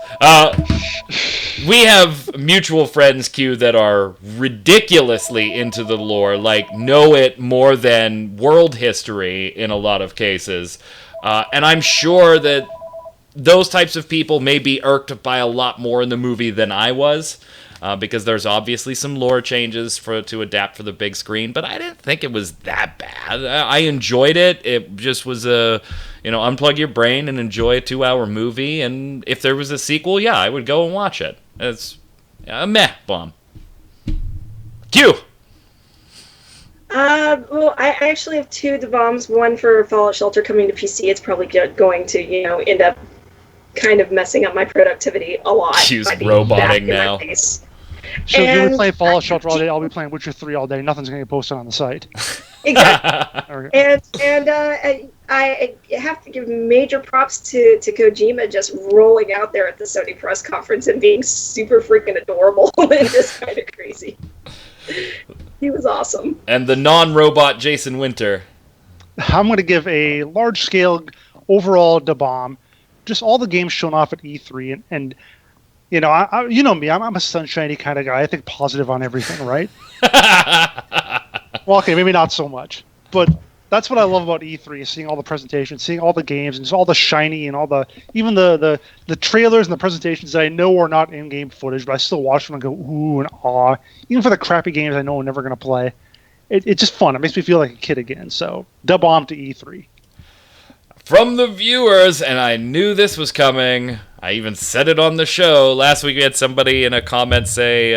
We have mutual friends, Q, that are ridiculously into the lore, like know it more than world history in a lot of cases. And I'm sure that those types of people may be irked by a lot more in the movie than I was, because there's obviously some lore changes to adapt for the big screen, but I didn't think it was that bad. I enjoyed it. It just was unplug your brain and enjoy a 2-hour movie, and if there was a sequel, yeah, I would go and watch it. It's a meh bomb. Q! Well, I actually have two bombs. One for Fallout Shelter coming to PC. It's probably going to, end up kind of messing up my productivity a lot. She's roboting now. So if you were playing Fallout Shelter all day, I'll be playing Witcher 3 all day. Nothing's going to get posted on the site. Exactly. and I have to give major props to Kojima just rolling out there at the Sony press conference and being super freaking adorable and just kind of crazy. He was awesome. And the non-robot Jason Winter. I'm going to give a large-scale overall bomb. Just all the games shown off at E3, and you know me, I'm a sunshiny kind of guy. I think positive on everything, right? Well, okay, maybe not so much, but that's what I love about E3 is seeing all the presentations, seeing all the games, and just all the shiny and all even the trailers and the presentations that I know are not in-game footage, but I still watch them and go ooh and ah. Even for the crappy games I know I'm never going to play, it's just fun. It makes me feel like a kid again. So, bomb to E3. From the viewers, and I knew this was coming. I even said it on the show. Last week we had somebody in a comment say,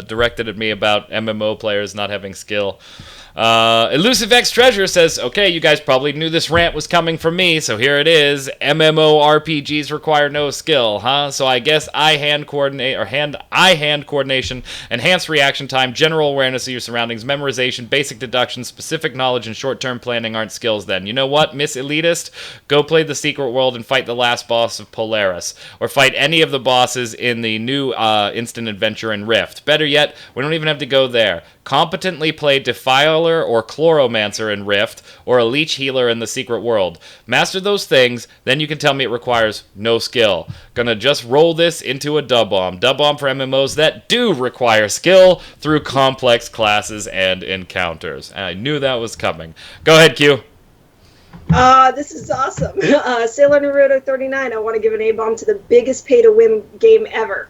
directed at me about MMO players not having skill. Elusive X Treasure says, okay, you guys probably knew this rant was coming from me, so here it is. MMORPGs require no skill, huh? So I guess eye-hand coordination, enhanced reaction time, general awareness of your surroundings, memorization, basic deduction, specific knowledge, and short-term planning aren't skills then. You know what, Miss Elitist? Go play the Secret World and fight the last boss of Polaris, or fight any of the bosses in the new instant adventure in Rift. Better yet, we don't even have to go there. Competently play Defiler or Chloromancer in Rift, or a Leech Healer in the Secret World. Master those things, then you can tell me it requires no skill. Gonna just roll this into a bomb. Bomb for MMOs that do require skill through complex classes and encounters. And I knew that was coming. Go ahead, Q. This is awesome. Sailor Naruto 39, I want to give an A-bomb to the biggest pay-to-win game ever.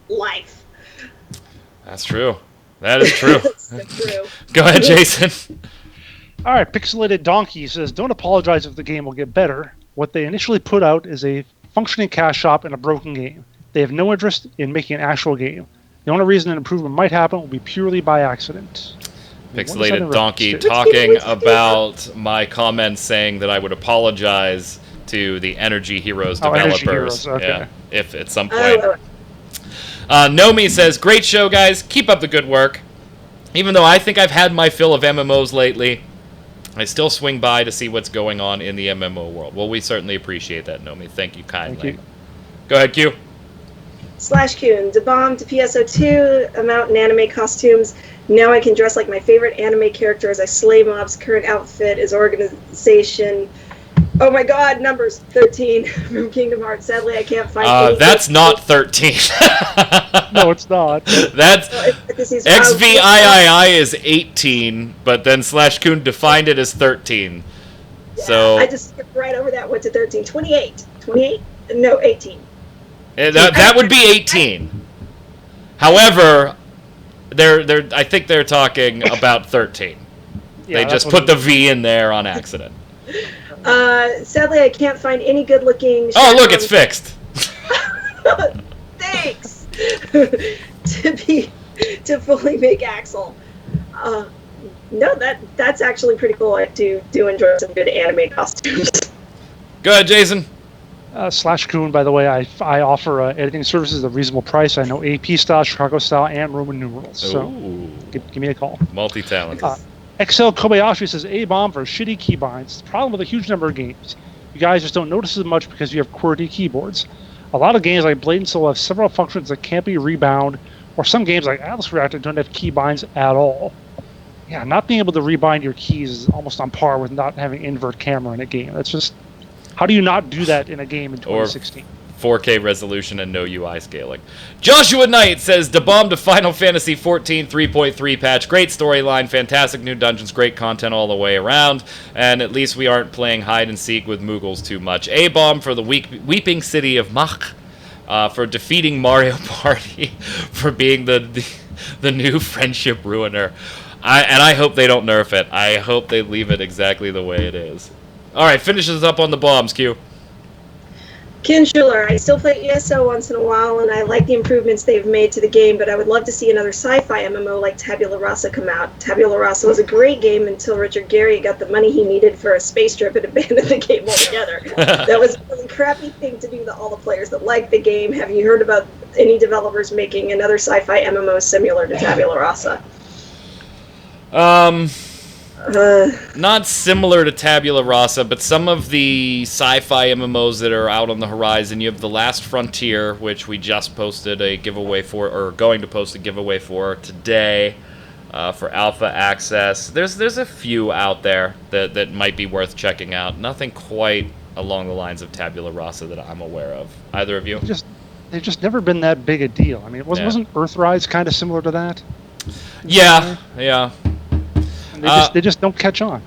Life. That's true. That is true. That's true. Go ahead, Jason. All right, Pixelated Donkey says, don't apologize if the game will get better. What they initially put out is a functioning cash shop and a broken game. They have no interest in making an actual game. The only reason an improvement might happen will be purely by accident. Pixelated Donkey talking about my comments saying that I would apologize to the Energy Heroes developers. Energy Heroes, okay. Yeah, if at some point. Nomi says, great show, guys. Keep up the good work. Even though I think I've had my fill of MMOs lately, I still swing by to see what's going on in the MMO world. Well, we certainly appreciate that, Nomi. Thank you kindly. Thank you. Go ahead, Q. /Q, bomb to PSO2, amount in anime costumes. Now I can dress like my favorite anime character as I slay mobs. Current outfit is organization Oh my God, numbers 13 from Kingdom Hearts. Sadly, I can't find any. That's not 13. No, it's not. That's XVIII is 18, but then /Kun defined it as 13. Yeah, So I just skipped right over that. Went to 13. 28. 28? No, 18. that would be 18. However, I think they're talking about 13. Yeah, They just put the V in there on accident. Sadly, I can't find any good-looking. Oh, look, it's fixed. Thanks. to fully make Axel. No, that's actually pretty cool. I do enjoy some good anime costumes. Go ahead, Jason. /Kun, by the way, I offer editing services at a reasonable price. I know AP style, Chicago style, and Roman numerals. So give me a call. Multi-talented. XL Kobayashi says, A-bomb for shitty keybinds. The problem with a huge number of games. You guys just don't notice as much because you have QWERTY keyboards. A lot of games like Blade and Soul have several functions that can't be rebound, or some games like Atlas Reactor don't have keybinds at all. Yeah, not being able to rebind your keys is almost on par with not having invert camera in a game. That's just... How do you not do that in a game in 2016? 4K resolution and no UI scaling. Joshua Knight says, "Da bomb to Final Fantasy 14 3.3 patch. Great storyline, fantastic new dungeons, great content all the way around, and at least we aren't playing hide and seek with Moogles too much. A-bomb for the weeping city of Mach, for defeating Mario Party, for being the new friendship ruiner. I hope they don't nerf it. I hope they leave it exactly the way it is." All right, finishes up on the bombs, Q. Ken Schuler, I still play ESO once in a while, and I like the improvements they've made to the game, but I would love to see another sci-fi MMO like Tabula Rasa come out. Tabula Rasa was a great game until Richard Gere got the money he needed for a space trip and abandoned the game altogether. That was a really crappy thing to do to all the players that liked the game. Have you heard about any developers making another sci-fi MMO similar to Tabula Rasa? Not similar to Tabula Rasa, but some of the sci-fi MMOs that are out on the horizon. You have The Last Frontier, which we just posted a giveaway for, or going to post a giveaway for today, for alpha access. There's a few out there that might be worth checking out. Nothing quite along the lines of Tabula Rasa that I'm aware of. Either of you? They've just never been that big a deal. I mean, wasn't Earthrise kind of similar to that? Yeah. They just don't catch on.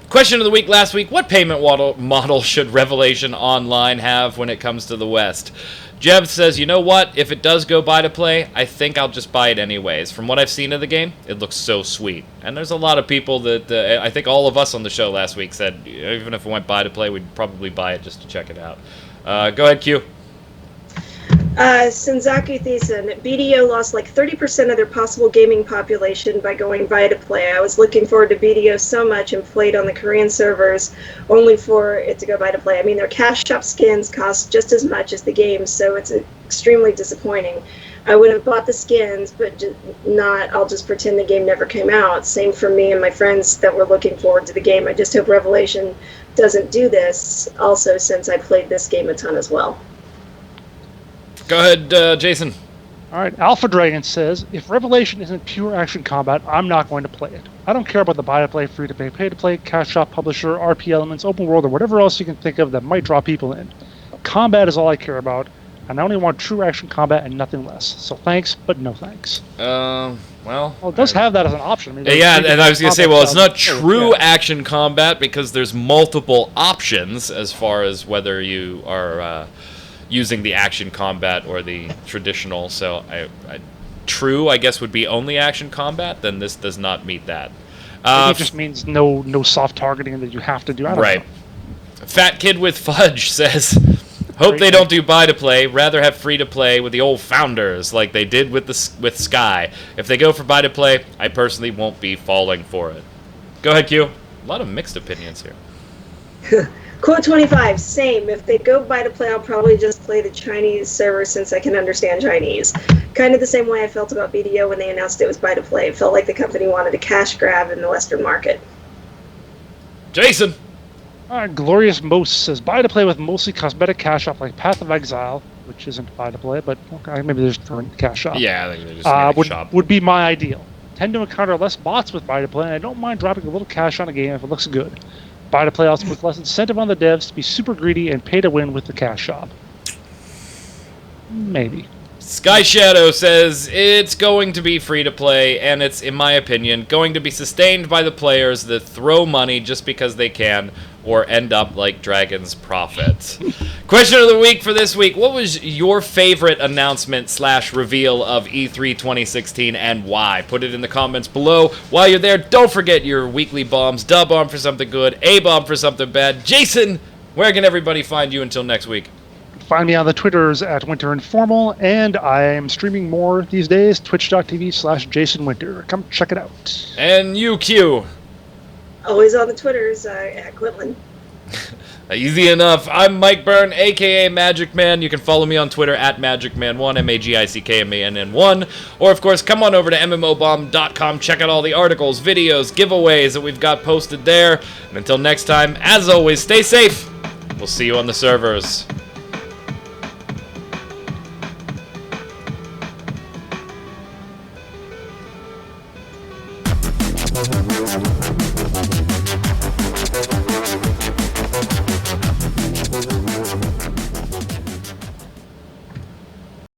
Question of the week last week: what payment model should Revelation Online have when it comes to the West? Jeb says, you know what? If it does go buy to play, I think I'll just buy it anyways. From what I've seen of the game, it looks so sweet. And there's a lot of people that, I think all of us on the show last week said, even if it went buy to play, we'd probably buy it just to check it out. Go ahead, Q. Senzaku Thiessen, BDO lost like 30% of their possible gaming population by going via to play. I was looking forward to BDO so much and played on the Korean servers only for it to go via to play. I mean, their cash shop skins cost just as much as the game, so it's extremely disappointing. I would have bought the skins, but I'll just pretend the game never came out. Same for me and my friends that were looking forward to the game. I just hope Revelation doesn't do this, also since I played this game a ton as well. Go ahead, Jason. All right, Alpha Dragon says, if Revelation isn't pure action combat, I'm not going to play it. I don't care about the buy-to-play, free-to-play, pay-to-play, cash shop, publisher, RP elements, open world, or whatever else you can think of that might draw people in. Combat is all I care about, and I only want true action combat and nothing less. So thanks, but no thanks. Well, it does have that as an option. I mean, yeah, and I was going to say, well, it's not true yeah. action combat because there's multiple options as far as whether you are... using the action combat or the traditional, so true, I guess, would be only action combat. Then this does not meet that. It just means no soft targeting that you have to do. I don't know. Fat Kid with Fudge says, hope they don't do buy to play. Rather have free to play with the old founders like they did with Sky. If they go for buy to play, I personally won't be falling for it. Go ahead, Q. A lot of mixed opinions here. Quote 25, same. If they go buy to play, I'll probably just play the Chinese server since I can understand Chinese. Kind of the same way I felt about BDO when they announced it was buy to play. It felt like the company wanted a cash grab in the Western market. Jason! Glorious Most says, buy to play with mostly cosmetic cash shop like Path of Exile, which isn't buy to play, but okay, maybe there's a cash shop. Yeah, I think they just shop. Would be my ideal. Tend to encounter less bots with buy to play, and I don't mind dropping a little cash on a game if it looks good. Buy to play awesome with less incentive on the devs to be super greedy and pay to win with the cash shop. Maybe. Sky Shadow says it's going to be free to play, and it's, in my opinion, going to be sustained by the players that throw money just because they can, or end up like Dragon's Prophet. Question of the week for this week: what was your favorite announcement / reveal of E3 2016, and why? Put it in the comments below. While you're there, don't forget your weekly bombs. Da bomb for something good, A bomb for something bad. Jason, where can everybody find you until next week? Find me on the Twitters at Winter Informal, and I am streaming more these days, twitch.tv/JasonWinter. Come check it out. And you, Q. Always on the Twitters at Quitland. Easy enough. I'm Mike Byrne, aka Magic Man. You can follow me on Twitter at MagicMan1, MAGICKMANN1. Or, of course, come on over to MMOBomb.com. Check out all the articles, videos, giveaways that we've got posted there. And until next time, as always, stay safe. We'll see you on the servers.